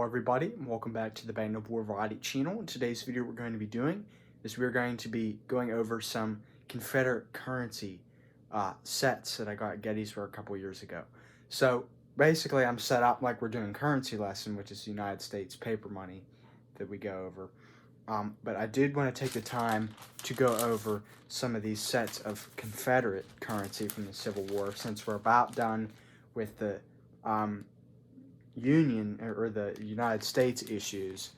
everybody, and welcome back to the Band of War Variety channel. In today's video, what we're going to be doing is we're going to be going over some Confederate currency sets that I got at Gettysburg a couple years ago. So basically, I'm set up like we're doing currency lesson, which is the United States paper money that we go over. But I did want to take the time to go over some of these sets of Confederate currency from the Civil War, since we're about done with the Union or the United States issues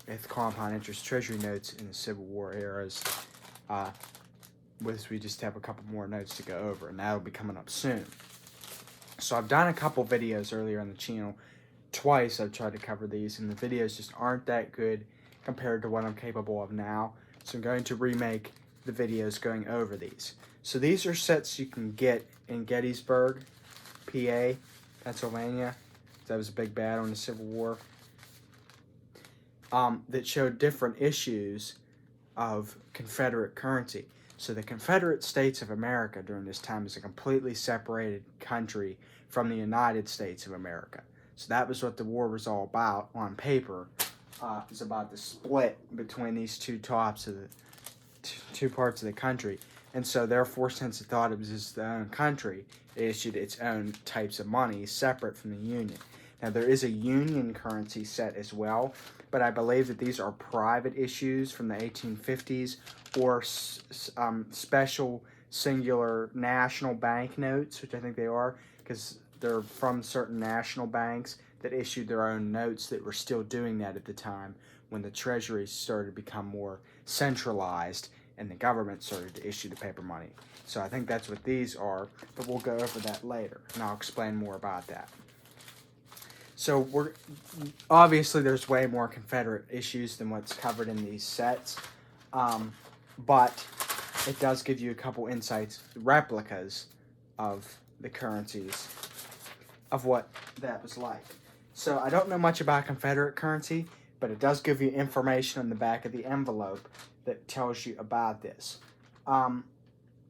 with compound interest treasury notes in the Civil War eras. We just have a couple more notes to go over, and that'll be coming up soon. So I've done a couple videos earlier on the channel. Twice I've tried to cover these, and the videos just aren't that good compared to what I'm capable of now. So I'm going to remake the videos going over these. So these are sets you can get in Gettysburg, PA, Pennsylvania. That was a big battle in the Civil War. That showed different issues of Confederate currency. So the Confederate States of America during this time is a completely separated country from the United States of America. So that was what the war was all about on paper. It was about the split between these two tops of the two parts of the country. And so therefore, since it thought it was its own country, it issued its own types of money separate from the Union. Now, there is a Union currency set as well, but I believe that these are private issues from the 1850s or special singular national bank notes, which I think they are, because they're from certain national banks that issued their own notes that were still doing that at the time when the treasury started to become more centralized and the government started to issue the paper money. So I think that's what these are, but we'll go over that later, and I'll explain more about that. So obviously there's way more Confederate issues than what's covered in these sets, but it does give you a couple insights, replicas of the currencies, of what that was like. So I don't know much about Confederate currency, but it does give you information on the back of the envelope that tells you about this.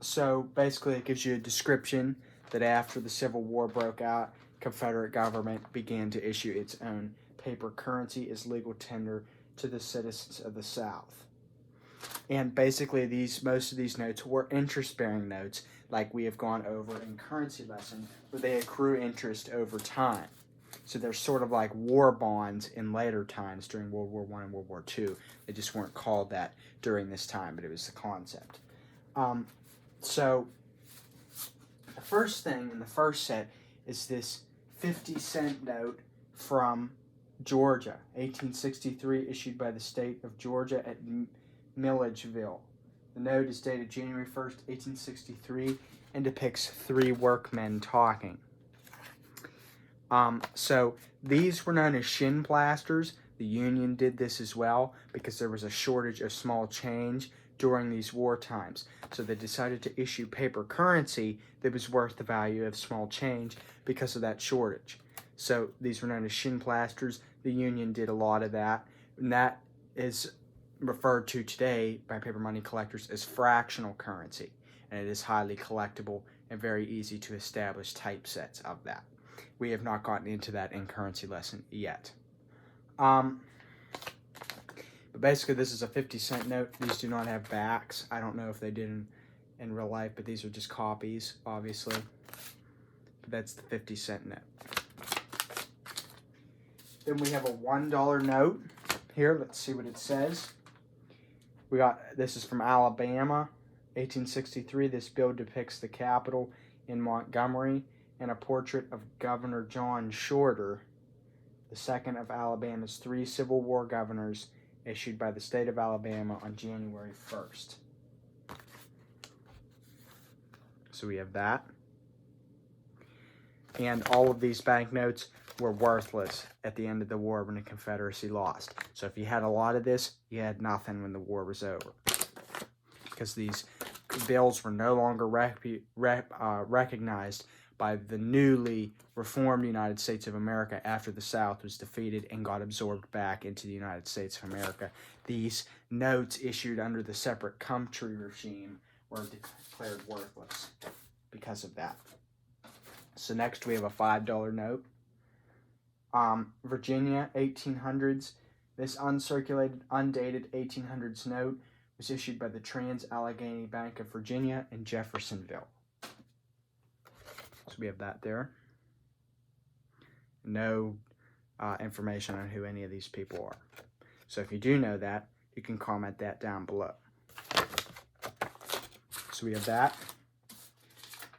So basically it gives you a description that after the Civil War broke out, Confederate government began to issue its own paper currency as legal tender to the citizens of the South. And basically most of these notes were interest-bearing notes, like we have gone over in currency lesson, where they accrue interest over time. So they're sort of like war bonds in later times during World War I and World War II. They just weren't called that during this time, but it was the concept. So the first thing in the first set is this 50-cent note from Georgia, 1863, issued by the state of Georgia at Milledgeville. The note is dated January 1st, 1863, and depicts three workmen talking. So these were known as shin plasters. The Union did this as well because there was a shortage of small change during these war times. So they decided to issue paper currency that was worth the value of small change because of that shortage. So these were known as shin plasters. The Union did a lot of that, and that is referred to today by paper money collectors as fractional currency, and it is highly collectible and very easy to establish typesets of that. We have not gotten into that in currency lesson yet. But basically this is a 50-cent note. These do not have backs. I don't know if they did in real life, but these are just copies, obviously. But that's the 50-cent note. Then we have a $1 note here. Let's see what it says. This is from Alabama, 1863. This bill depicts the Capitol in Montgomery and a portrait of Governor John Shorter, the second of Alabama's three Civil War governors, issued by the state of Alabama on January 1st. So we have that. And all of these banknotes were worthless at the end of the war when the Confederacy lost. So if you had a lot of this, you had nothing when the war was over, because these bills were no longer recognized by the newly reformed United States of America after the South was defeated and got absorbed back into the United States of America. These notes issued under the separate country regime were declared worthless because of that. So next we have a $5 note. Virginia, 1800s. This uncirculated, undated 1800s note was issued by the Trans-Allegheny Bank of Virginia in Jeffersonville. So we have that there. No information on who any of these people are. So if you do know that, you can comment that down below. So we have that.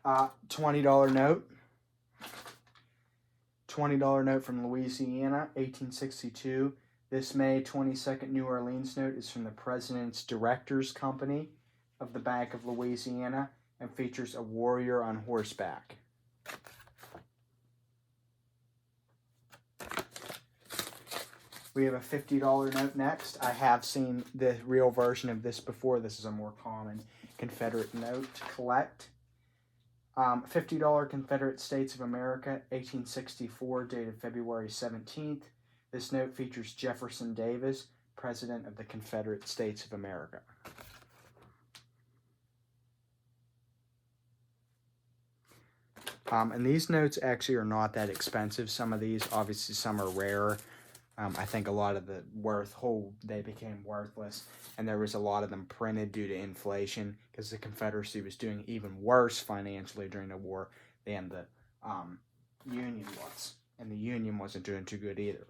$20 note. $20 note from Louisiana, 1862. This May 22nd New Orleans note is from the President's Directors Company of the Bank of Louisiana and features a warrior on horseback. We have a $50 note next. I have seen the real version of this before. This is a more common Confederate note to collect. $50 Confederate States of America, 1864, dated February 17th. This note features Jefferson Davis, President of the Confederate States of America. And these notes actually are not that expensive. Some of these, obviously some are rare. I think a lot of the they became worthless, and there was a lot of them printed due to inflation because the Confederacy was doing even worse financially during the war than the Union was, and the Union wasn't doing too good either.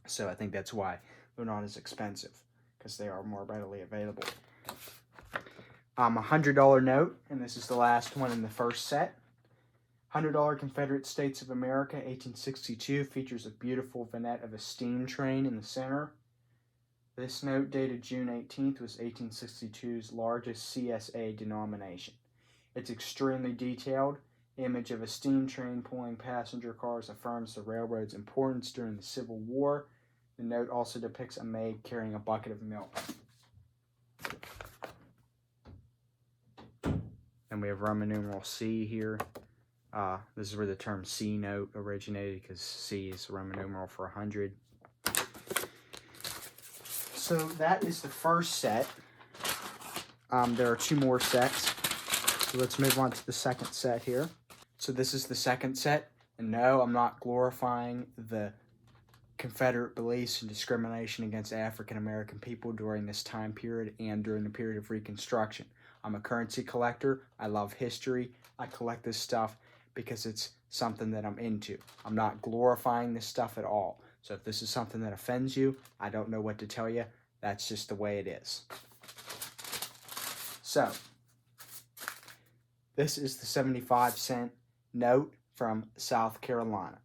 So I think that's why they're not as expensive, because they are more readily available. $100 note, and this is the last one in the first set. $100 Confederate States of America, 1862, features a beautiful vignette of a steam train in the center. This note, dated June 18th, was 1862's largest CSA denomination. Its extremely detailed image of a steam train pulling passenger cars affirms the railroad's importance during the Civil War. The note also depicts a maid carrying a bucket of milk. And we have Roman numeral C here. This is where the term C note originated, because C is the Roman numeral for 100. So that is the first set. There are two more sets. So let's move on to the second set here. So this is the second set. And no, I'm not glorifying the Confederate beliefs and discrimination against African American people during this time period and during the period of Reconstruction. I'm a currency collector. I love history. I collect this stuff because it's something that I'm into. I'm not glorifying this stuff at all. So if this is something that offends you, I don't know what to tell you. That's just the way it is. So, this is the 75-cent note from South Carolina.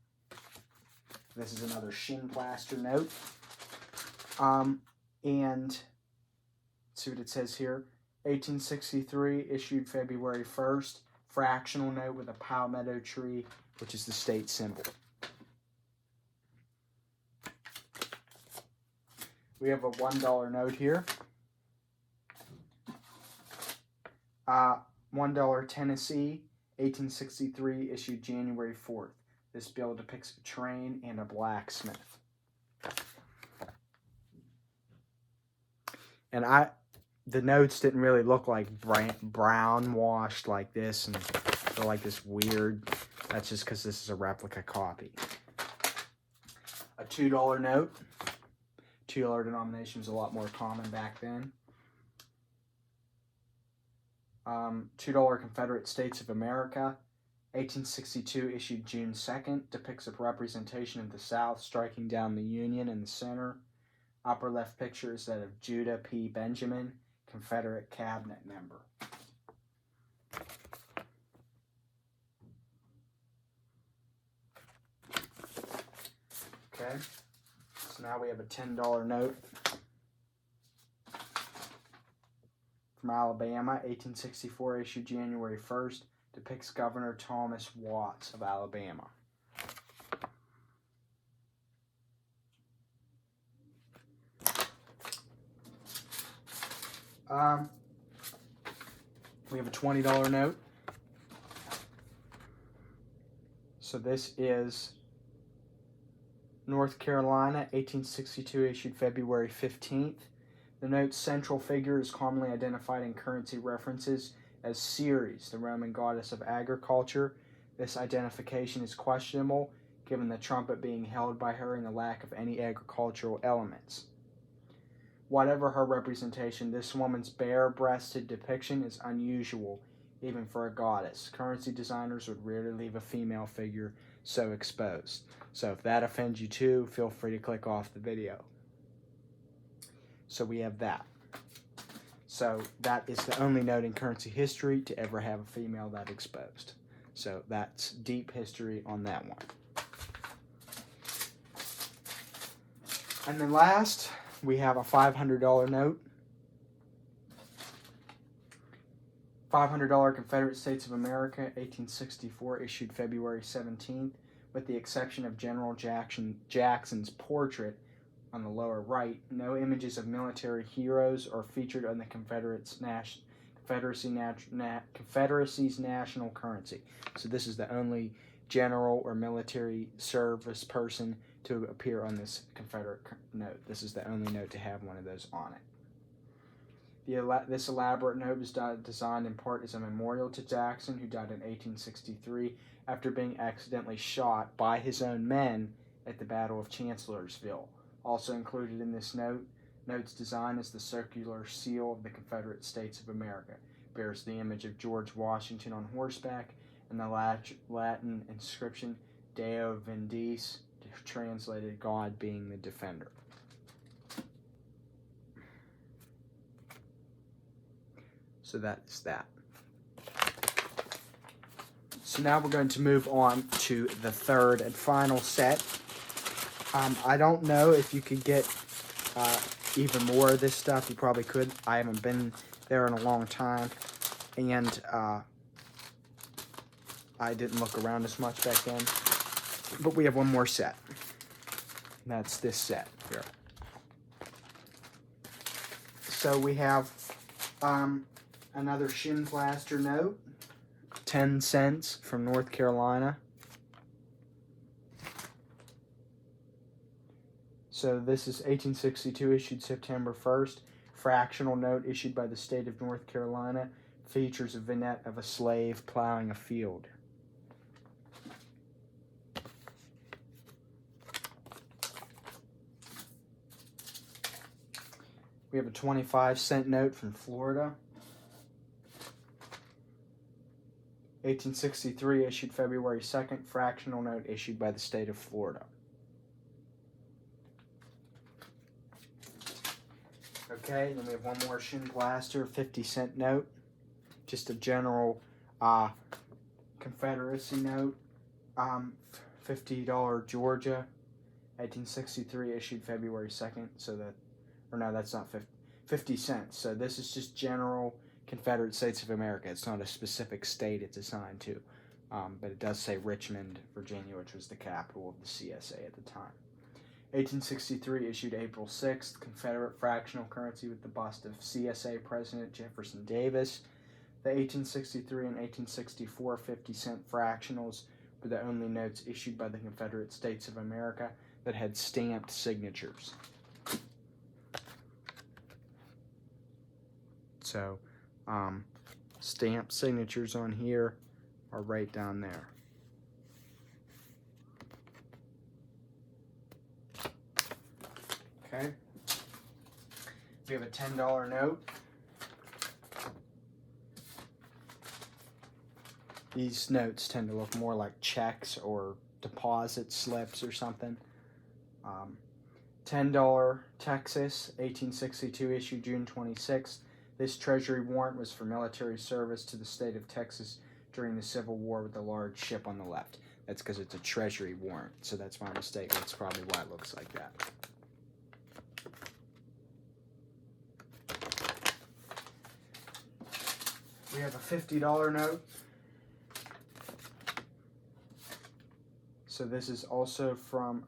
This is another shin plaster note. And let's see what it says here. 1863, issued February 1st. Fractional note with a palmetto tree, which is the state symbol. We have a $1 note here. $1 Tennessee, 1863, issued January 4th. This bill depicts a train and a blacksmith. And the notes didn't really look like brown washed like this, and they're like this weird. That's just because this is a replica copy. A $2 note. $2 denomination was a lot more common back then. $2 Confederate States of America, 1862, issued June 2nd, depicts a representation of the South striking down the Union in the center. Upper left picture is that of Judah P. Benjamin, Confederate cabinet member. Okay, so now we have a $10 note from Alabama, 1864, issued January 1st, depicts Governor Thomas Watts of Alabama. We have a $20 note. So this is North Carolina, 1862, issued February 15th. The note's central figure is commonly identified in currency references as Ceres, the Roman goddess of agriculture. This identification is questionable, given the trumpet being held by her and the lack of any agricultural elements. Whatever her representation, this woman's bare-breasted depiction is unusual, even for a goddess. Currency designers would rarely leave a female figure so exposed. So if that offends you too, feel free to click off the video. So we have that. So that is the only note in currency history to ever have a female that exposed. So that's deep history on that one. And then last, we have a $500 note. $500 Confederate States of America, 1864, issued February 17th, with the exception of General Jackson's portrait on the lower right. No images of military heroes are featured on the Confederacy's national currency. So this is the only general or military service person to appear on this Confederate note. This is the only note to have one of those on it. This elaborate note was designed in part as a memorial to Jackson, who died in 1863 after being accidentally shot by his own men at the Battle of Chancellorsville. Also included in this note's design is the circular seal of the Confederate States of America. It bears the image of George Washington on horseback and the Latin inscription Deo Vindice, translated God being the defender. So that is that. So now we're going to move on to the third and final set. I don't know if you could get even more of this stuff. You probably could. I haven't been there in a long time. And I didn't look around as much back then. But we have one more set. That's this set here. So we have another Shin Plaster note, 10 cents from North Carolina. So this is 1862, issued September 1st. Fractional note issued by the state of North Carolina. Features a vignette of a slave plowing a field. We have a 25-cent note from Florida. 1863, issued February 2nd. Fractional note issued by the state of Florida. Okay, then we have one more Shin Blaster, 50-cent note. Just a general Confederacy note. $50 Georgia, 1863, issued February 2nd. So that, or no, that's not 50 cents. So this is just general Confederate States of America. It's not a specific state it's assigned to. But it does say Richmond, Virginia, which was the capital of the CSA at the time. 1863, issued April 6th, Confederate fractional currency with the bust of CSA President Jefferson Davis. The 1863 and 1864 50-cent fractionals were the only notes issued by the Confederate States of America that had stamped signatures. So, stamped signatures on here are right down there. Okay. We have a $10 note. These notes tend to look more like checks or deposit slips or something. $10 Texas, 1862, issued June 26th. This treasury warrant was for military service to the state of Texas during the Civil War with a large ship on the left. That's because it's a treasury warrant, so that's my mistake. That's probably why it looks like that. We have a $50 note. So this is also from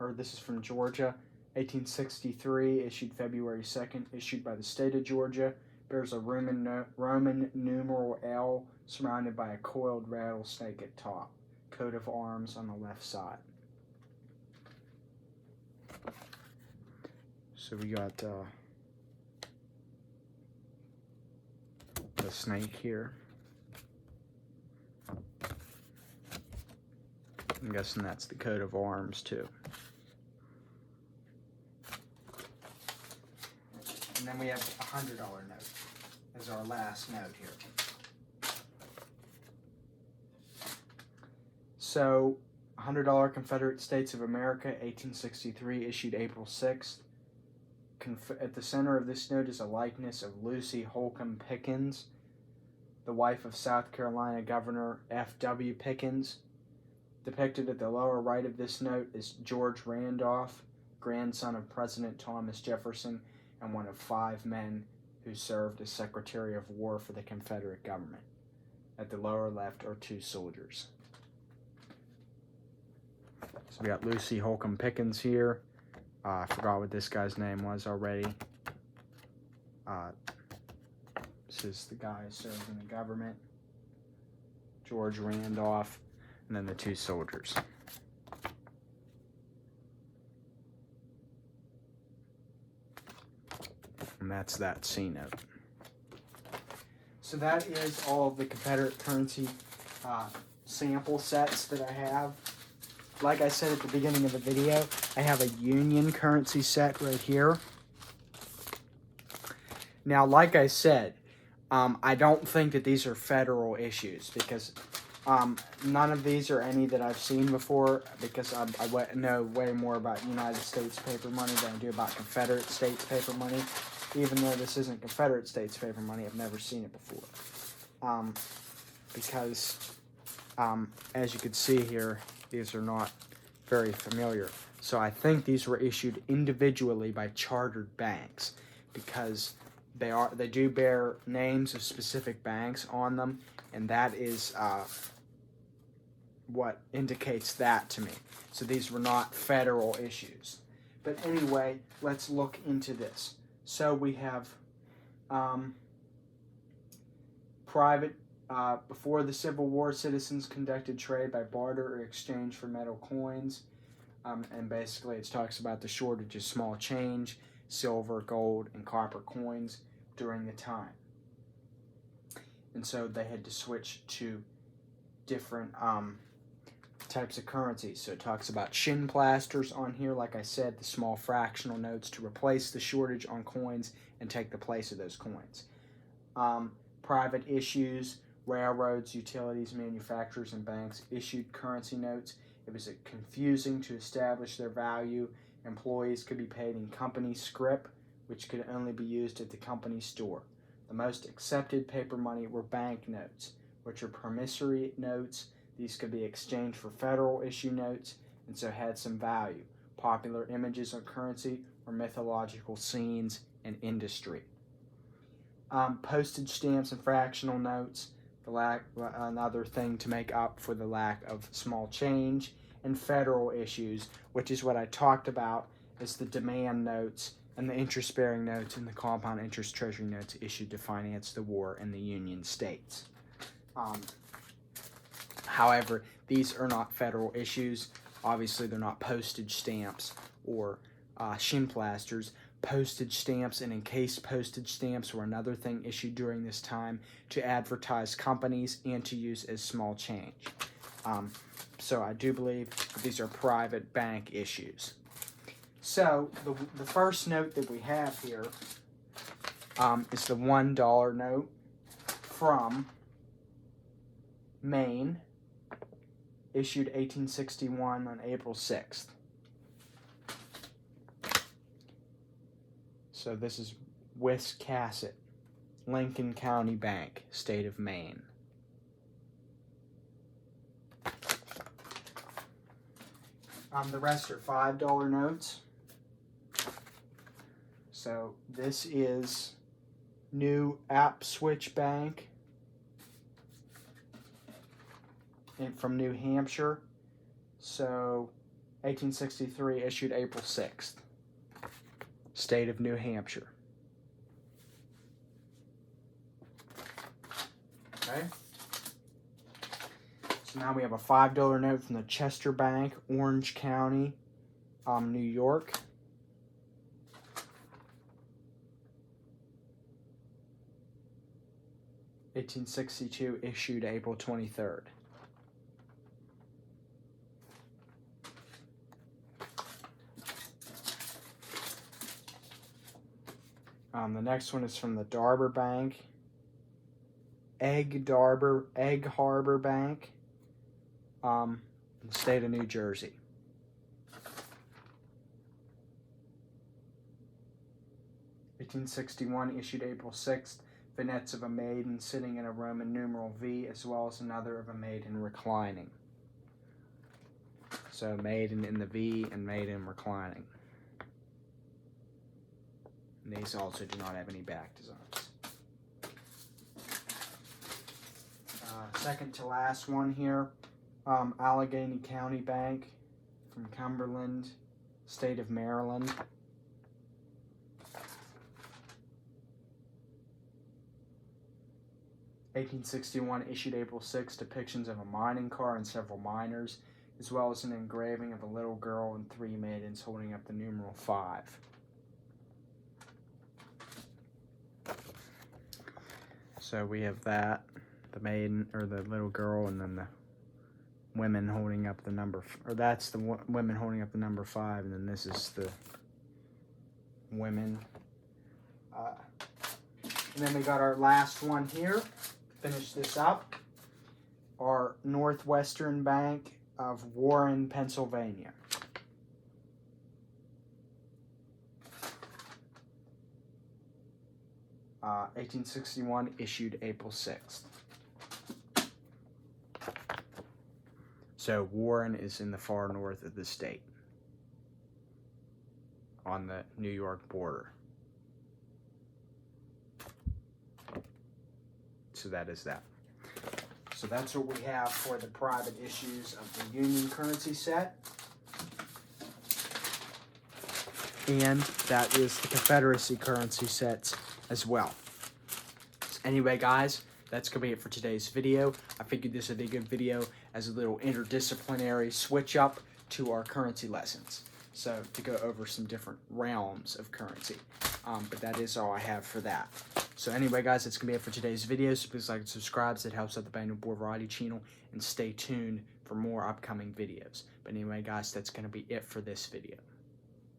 Georgia, 1863, issued February 2nd, issued by the state of Georgia. Bears a Roman numeral L surrounded by a coiled rattlesnake at top. Coat of arms on the left side. So we got the snake here. I'm guessing that's the coat of arms too. And then we have a $100 note as our last note here. So, $100 Confederate States of America, 1863, issued April 6th. At the center of this note is a likeness of Lucy Holcomb Pickens, the wife of South Carolina Governor F.W. Pickens. Depicted at the lower right of this note is George Randolph, grandson of President Thomas Jefferson, and one of 5 men who served as Secretary of War for the Confederate government. At the lower left are 2 soldiers. So we got Lucy Holcomb Pickens here. I forgot what this guy's name was already. This is the guy who served in the government. George Randolph, and then the 2 soldiers. And that's that C note. So that is all of the Confederate currency sample sets that I have. Like I said at the beginning of the video, I have a Union currency set right here. Now, like I said, I don't think that these are federal issues because none of these are any that I've seen before, because I know way more about United States paper money than I do about Confederate States paper money. Even though this isn't Confederate States paper money, I've never seen it before. Because, as you can see here, these are not very familiar. So I think these were issued individually by chartered banks, because they do bear names of specific banks on them, and that is what indicates that to me. So these were not federal issues. But anyway, let's look into this. So we have private, before the Civil War, citizens conducted trade by barter or exchange for metal coins. And basically it talks about the shortage of small change, silver, gold, and copper coins during the time. And so they had to switch to different types of currencies. So it talks about shin plasters on here, like I said, the small fractional notes to replace the shortage on coins and take the place of those coins. Private issues, railroads, utilities, manufacturers, and banks issued currency notes. It was confusing to establish their value. Employees could be paid in company scrip, which could only be used at the company store. The most accepted paper money were banknotes, which are promissory notes. These could be exchanged for federal issue notes, and so had some value. Popular images on currency were mythological scenes and industry. Postage stamps and fractional notes, another thing to make up for the lack of small change. And federal issues, which is what I talked about, is the demand notes and the interest-bearing notes and the compound interest treasury notes issued to finance the war in the Union States. However, these are not federal issues. Obviously, they're not postage stamps or shin plasters. Postage stamps and encased postage stamps were another thing issued during this time to advertise companies and to use as small change. So I do believe that these are private bank issues. So the first note that we have here is the $1 note from Maine, issued 1861 on April 6th. So this is Wiscasset, Lincoln County Bank, state of Maine. The rest are $5 notes. So this is New Ipswich Bank from New Hampshire. So 1863, issued April 6th. State of New Hampshire. Okay. So now we have a $5 note from the Chester Bank, Orange County, New York. $1862, issued April 23rd. The next one is from the Darber Bank. Egg Harbor Bank. In the state of New Jersey. (1861) issued April 6th. Vignettes of a maiden sitting in a Roman numeral V, as well as another of a maiden reclining. So maiden in the V and maiden reclining. And these also do not have any back designs. Second to last one here, Allegheny County Bank from Cumberland, state of Maryland. (1861) issued April 6, depictions of a mining car and several miners, as well as an engraving of a little girl and 3 maidens holding up the numeral 5. So we have that, the maiden, or the little girl, and then the women holding up the number, or that's the women holding up the number 5, and then this is the women. And then we got our last one here. Finish this up. Our Northwestern Bank of Warren, Pennsylvania. (1861) issued April 6th. So Warren is in the far north of the state, on the New York border. So that is that. So that's what we have for the private issues of the Union currency set. And that is the Confederacy currency sets as well. So anyway, guys, that's going to be it for today's video. I figured this would be a good video as a little interdisciplinary switch up to our currency lessons. So to go over some different realms of currency. But that is all I have for that. So anyway, guys, that's going to be it for today's video. So please like and subscribe. That helps out the Band of Board Variety channel. And stay tuned for more upcoming videos. But anyway, guys, that's going to be it for this video.